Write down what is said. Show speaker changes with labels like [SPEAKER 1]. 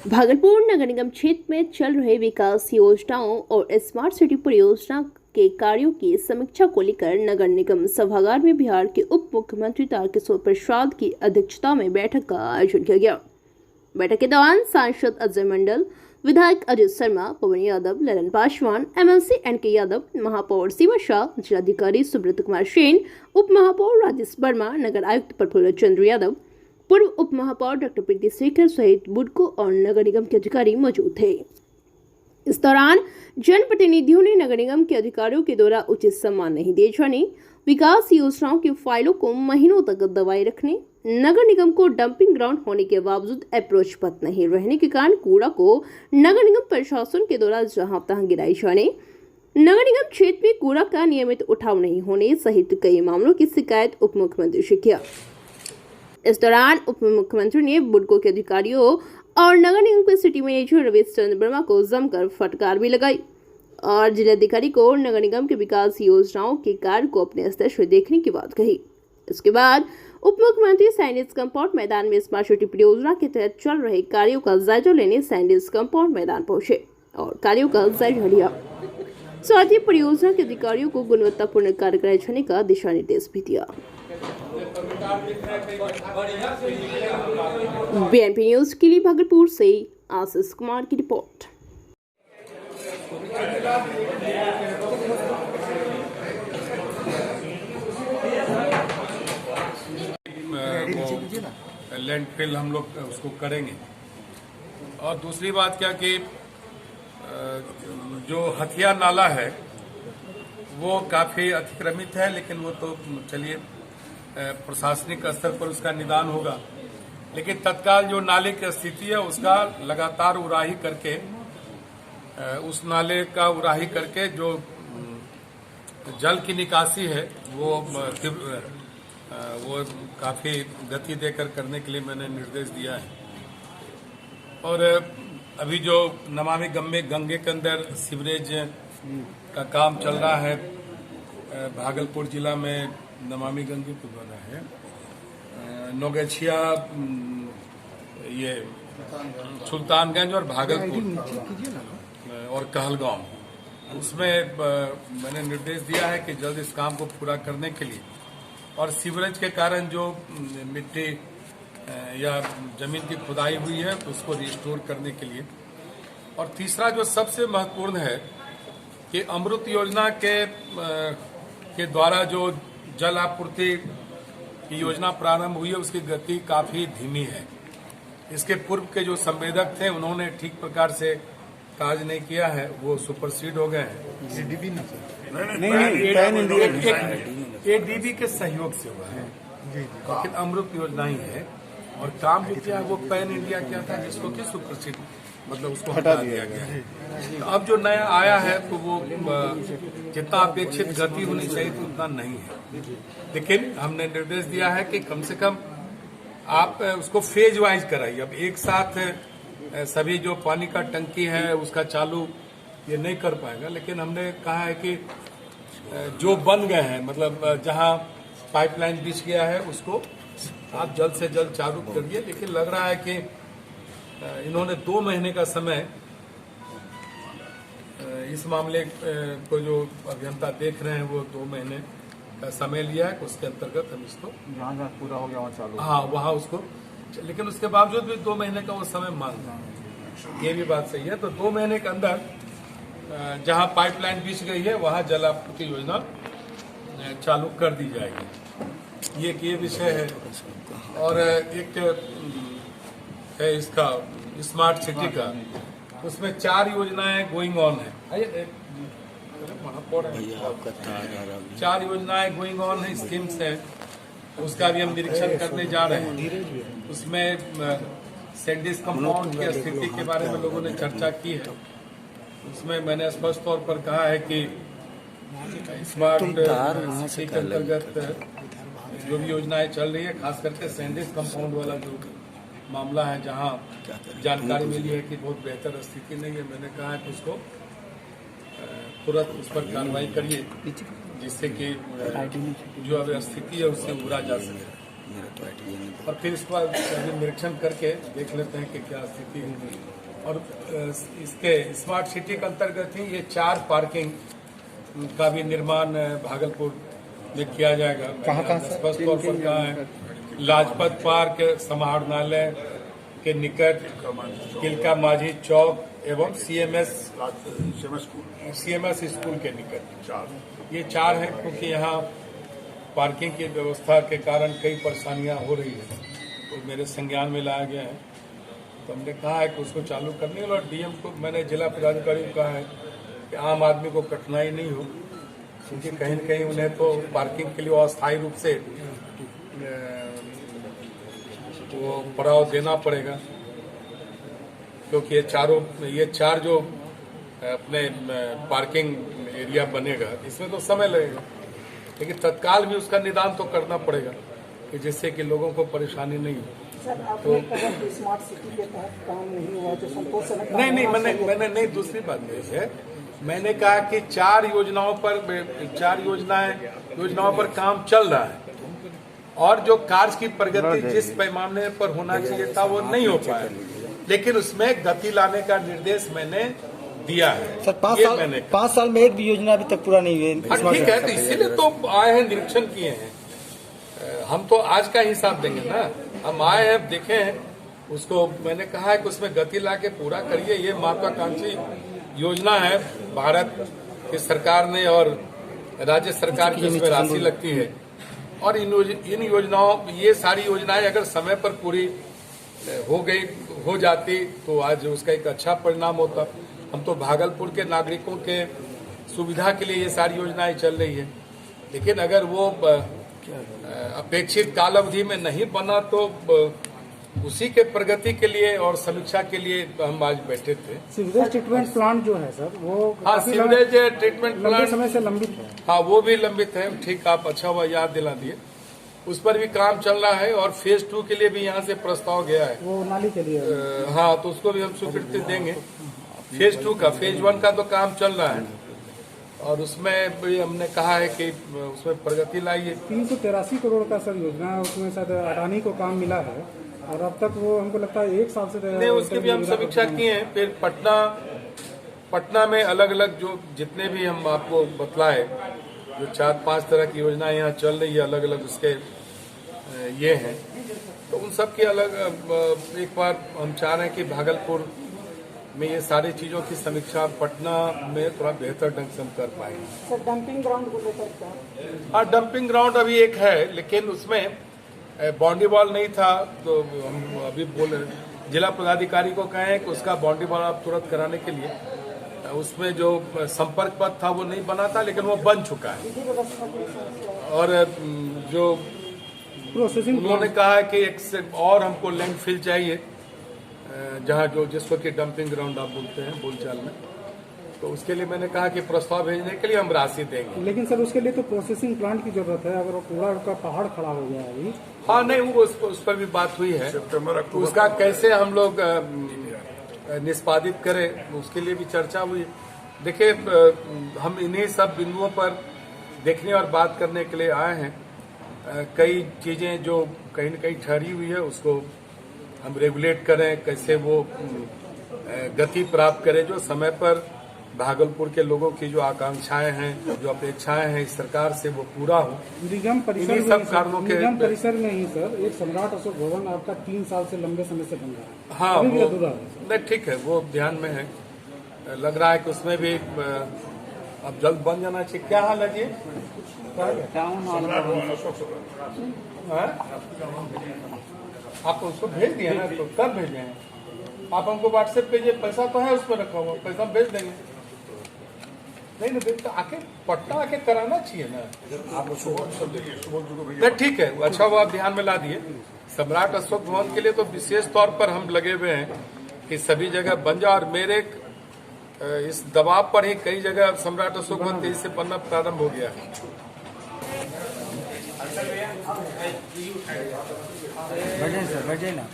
[SPEAKER 1] भागलपुर नगर निगम क्षेत्र में चल रहे विकास योजनाओं और स्मार्ट सिटी परियोजना के कार्यों की समीक्षा को लेकर नगर निगम सभागार में बिहार के उप मुख्यमंत्री तारकिशोर प्रसाद की अध्यक्षता में बैठक का आयोजन किया गया। बैठक के दौरान सांसद अजय मंडल, विधायक अजय शर्मा, पवन यादव, ललन पासवान, एमएलसी NK यादव, महापौर सीमा शाह, जिलाधिकारी सुब्रत कुमार सेन, उप महापौर राजेश वर्मा, नगर आयुक्त प्रफुल्ल चंद्र यादव, पूर्व उप महापौर डॉक्टर प्रीति शेखर सहित बुडको और नगर निगम के अधिकारी मौजूद थे। इस दौरान जनप्रतिनिधियों ने नगर निगम के अधिकारियों के द्वारा उचित सम्मान नहीं दिए जाने, विकास योजनाओं की फाइलों को महीनों तक दबाए रखने, नगर निगम को डंपिंग ग्राउंड होने के बावजूद अप्रोच पथ नहीं रहने के कारण कूड़ा को नगर निगम प्रशासन के द्वारा जहां तहां गिराई जाने, नगर निगम क्षेत्र में कूड़ा का नियमित उठाव नहीं होने सहित कई मामलों की शिकायत उप मुख्यमंत्री से किया। इस दौरान उप मुख्यमंत्री ने बुडको के अधिकारियों और नगर निगम के सिटी मैनेजर रवीश चंद्र वर्मा को जमकर फटकार भी लगाई और जिलाधिकारी को नगर निगम के विकास योजनाओं के कार्य को अपने स्तर से देखने की बात कही। इसके बाद उप मुख्यमंत्री सैनिक कंपाउंड मैदान में स्मार्ट सिटी परियोजना के तहत चल रहे कार्यों का जायजा लेने सैनिक कंपाउंड मैदान पहुंचे और कार्यों का जायजा लिया। साथ ही परियोजना के अधिकारियों को गुणवत्तापूर्ण कार्य कराए जाने का दिशा निर्देश भी दिया। BNP न्यूज के लिए भागलपुर से आशीष कुमार की रिपोर्ट।
[SPEAKER 2] लैंडफिल हम लोग उसको करेंगे। और दूसरी बात क्या कि जो हथिया नाला है वो काफी अतिक्रमित है, लेकिन वो तो चलिए प्रशासनिक स्तर पर उसका निदान होगा, लेकिन तत्काल जो नाले की स्थिति है उसका लगातार उराही करके उस नाले का उराही करके जो जल की निकासी है वो काफी गति देकर करने के लिए मैंने निर्देश दिया है। और अभी जो नमामि गंगे के अंदर सीवरेज का काम चल रहा है, भागलपुर जिला में नमामि गंगे को बना है, नौगछिया, ये सुल्तानगंज और भागलपुर और कहलगांव, उसमें मैंने निर्देश दिया है कि जल्द इस काम को पूरा करने के लिए और सीवरेज के कारण जो मिट्टी या जमीन की खुदाई हुई है उसको रिस्टोर करने के लिए। और तीसरा जो सबसे महत्वपूर्ण है कि अमृत योजना के द्वारा जो जल आपूर्ति की योजना प्रारंभ हुई है उसकी गति काफी धीमी है। इसके पूर्व के जो संवेदक थे उन्होंने ठीक प्रकार से कार्य नहीं किया है, वो सुपरसीड हो गए हैं। ADB के सहयोग से हुआ है, लेकिन अमृत योजना ही है। और काम जो किया वो पैन इंडिया क्या था जिसको कि सुपरसीड मतलब उसको हटा दिया गया है। तो अब जो नया आया है तो वो जितना अपेक्षित गति होनी चाहिए तो उतना नहीं है, लेकिन हमने निर्देश दिया है कि कम से कम आप उसको फेज वाइज कराइए। अब एक साथ सभी जो पानी का टंकी है उसका चालू ये नहीं कर पाएगा, लेकिन हमने कहा है कि जो बन गए हैं मतलब जहां पाइपलाइन बिछ गया है उसको आप जल्द से जल्द चालू करिए। लेकिन लग रहा है कि इन्होंने 2 महीने का समय इस मामले को जो अभियंता देख रहे हैं वो 2 महीने का समय लिया है, उसके अंतर्गत हम इसको
[SPEAKER 3] जहाँ पूरा हो गया वहाँ चालू,
[SPEAKER 2] हाँ वहाँ उसको, लेकिन उसके बावजूद भी 2 महीने का वो समय मांग रहा है, ये भी बात सही है। तो 2 महीने के अंदर जहाँ पाइपलाइन बिछ गई है वहाँ जल आपूर्ति योजना चालू कर दी जाएगी। ये विषय है। और एक है इसका स्मार्ट सिटी का, उसमें 4 योजनाएं गोइंग ऑन है। 4 योजनाएं गोइंग ऑन है, स्कीम्स है, उसका भी हम निरीक्षण करने जा रहे हैं। उसमें सैंडिस कंपाउंड की स्थिति के बारे में लोगों ने चर्चा की है। उसमें मैंने स्पष्ट तौर पर कहा है कि स्मार्ट सिटी के अंतर्गत जो भी योजनाएं चल रही है, खास करके सैंडिस कंपाउंड वाला जो मामला है जहां जानकारी मिली है कि बहुत बेहतर स्थिति नहीं है, मैंने कहा है कि उसको तुरंत उस पर कार्रवाई करिए जिससे कि जो अब स्थिति है उससे उबरा जा सके। और फिर इसके बाद अभी निरीक्षण करके देख लेते हैं कि क्या स्थिति है। और इसके स्मार्ट सिटी के अंतर्गत ही ये 4 पार्किंग का भी निर्माण भागलपुर में किया जाएगा।
[SPEAKER 3] कहाँ
[SPEAKER 2] स्पष्ट तौर पर कहा है लाजपत पार्क समाहरणालय के निकट, किलका माझी चौक एवं सीएमएस स्कूल के निकट। ये 4 हैं क्योंकि यहाँ पार्किंग की व्यवस्था के कारण कई परेशानियां हो रही है, तो मेरे संज्ञान में लाया गया है। तो हमने कहा है कि उसको चालू करने और डीएम को मैंने जिला पदाधिकारी को कहा है कि आम आदमी को कठिनाई नहीं हो, क्योंकि कहीं न कहीं उन्हें तो पार्किंग के लिए अस्थायी रूप से वो पड़ाव देना पड़ेगा, क्योंकि ये चार जो अपने पार्किंग एरिया बनेगा इसमें तो समय लगेगा, लेकिन तत्काल भी उसका निदान तो करना पड़ेगा कि जिससे कि लोगों को परेशानी नहीं हो।
[SPEAKER 4] सर, आपने कहा कि स्मार्ट सिटी के तहत काम नहीं हुआ जो संतोषजनक
[SPEAKER 2] नहीं मैंने नहीं, दूसरी बात नहीं है। मैंने कहा कि 4 योजनाओं पर काम चल रहा है और जो कार्य की प्रगति जिस पैमाने पर होना चाहिए था वो नहीं हो पाया, लेकिन उसमें गति लाने का निर्देश मैंने दिया है।
[SPEAKER 5] सर 5 साल में एक भी योजना अभी तक पूरा नहीं हुई है।
[SPEAKER 2] ठीक है, तो इसीलिए तो आए हैं, निरीक्षण किए हैं। हम तो आज का हिसाब देंगे ना, हम आए हैं, देखे हैं उसको। मैंने कहा है कि उसमें गति ला के पूरा करिए। ये महत्वाकांक्षी योजना है भारत की सरकार ने और राज्य सरकार की इसमें राशि लगती है, और इन योजनाओं, ये सारी योजनाएं अगर समय पर पूरी हो जाती तो आज उसका एक अच्छा परिणाम होता। हम तो भागलपुर के नागरिकों के सुविधा के लिए ये सारी योजनाएं चल रही है, लेकिन अगर वो अपेक्षित काल अवधि में नहीं बना तो उसी के प्रगति के लिए और समीक्षा के लिए हम आज बैठे थे।
[SPEAKER 4] सीवरेज ट्रीटमेंट प्लांट जो है सर, वो
[SPEAKER 2] हाँ, सीवरेज ट्रीटमेंट प्लांट
[SPEAKER 4] समय से लंबित है।
[SPEAKER 2] हाँ, वो भी लंबित है। ठीक, आप अच्छा हुआ याद दिला दिए। उस पर भी काम चल रहा है और फेज 2 के लिए भी यहाँ से प्रस्ताव गया है।
[SPEAKER 4] वो नाली के लिए
[SPEAKER 2] हाँ, तो उसको भी हम स्वीकृति देंगे। फेज 2 का, फेज 1 का तो काम चल रहा है और उसमें भी हमने कहा है कि उसमें प्रगति लाइए।
[SPEAKER 4] 383 करोड़ का सर योजना है, उसमें शायद अडानी को काम मिला है और अब तक वो हमको लगता है 1 साल से
[SPEAKER 2] नहीं, उसकी भी हम समीक्षा किए हैं। फिर पटना में अलग अलग जो जितने भी हम आपको बतलाए, जो 4-5 तरह की योजनाएं यहाँ चल रही है, अलग अलग उसके ये हैं, तो उन सब की अलग एक बार हम चाह रहे हैं कि भागलपुर में ये सारी चीजों की समीक्षा पटना में थोड़ा बेहतर ढंग से हम कर पाएंगे।
[SPEAKER 4] सर, डंपिंग ग्राउंड को लेकर क्या?
[SPEAKER 2] हाँ, डंपिंग ग्राउंड अभी एक है, लेकिन उसमें बाउंड्री वॉल नहीं था, तो हम अभी बोले जिला पदाधिकारी को कहें कि उसका बाउंड्री वॉल आप तुरंत कराने के लिए, उसमें जो संपर्क पथ था वो नहीं बना था, लेकिन वो बन चुका है। और जो
[SPEAKER 4] प्रोसेसिंग
[SPEAKER 2] उन्होंने कहा है कि एक से और हमको लैंडफिल चाहिए, जहाँ जो जिसको कि डंपिंग ग्राउंड आप बोलते हैं बोलचाल में, तो उसके लिए मैंने कहा कि प्रस्ताव भेजने के लिए हम राशि देंगे।
[SPEAKER 4] लेकिन सर उसके लिए तो प्रोसेसिंग प्लांट की जरूरत है। अगर वो कूड़ा का पहाड़ खड़ा हो गया अभी।
[SPEAKER 2] हाँ, नहीं, वो उस पर भी बात हुई है। उसका कैसे हम लोग निष्पादित करें, उसके लिए भी चर्चा हुई। देखिए, हम इन्हीं सब बिंदुओं पर देखने और बात करने के लिए आए हैं। कई चीजें जो कहीं न कहीं ठहरी हुई है उसको हम रेगुलेट करें, कैसे वो गति प्राप्त करें, जो समय पर भागलपुर के लोगों की जो आकांक्षाएं हैं, जो अपेक्षाएं हैं इस सरकार से, वो पूरा हो।
[SPEAKER 4] निगम परिसर
[SPEAKER 2] इन्हीं सब कारणों के
[SPEAKER 4] निगम परिसर में ही सर एक सम्राट अशोक भवन आपका 3 साल से लंबे समय से बन रहा है।
[SPEAKER 2] हाँ,
[SPEAKER 4] अभी भी
[SPEAKER 2] वो
[SPEAKER 4] अधूरा है।
[SPEAKER 2] नहीं, ठीक है, वो ध्यान में है। लग रहा है कि उसमें भी अब जल्द बन जाना चाहिए। क्या हाल है जी? आप उसको भेज दिया ना, तो कब भेजे हैं आप? हमको व्हाट्सएप भेजिए, पैसा तो है उस पर रखा हुआ, पैसा भेज देंगे। नहीं, तो आके पटना आके कराना चाहिए ना। आप सुबह ठीक है, अच्छा वो आप ध्यान में ला दिए। सम्राट अशोक भवन के लिए तो विशेष तौर पर हम लगे हुए हैं कि सभी जगह बन जाए, और मेरे इस दबाव पर ही कई जगह सम्राट अशोक भवन तेजी से बनना प्रारंभ हो गया है।
[SPEAKER 5] बैठे ना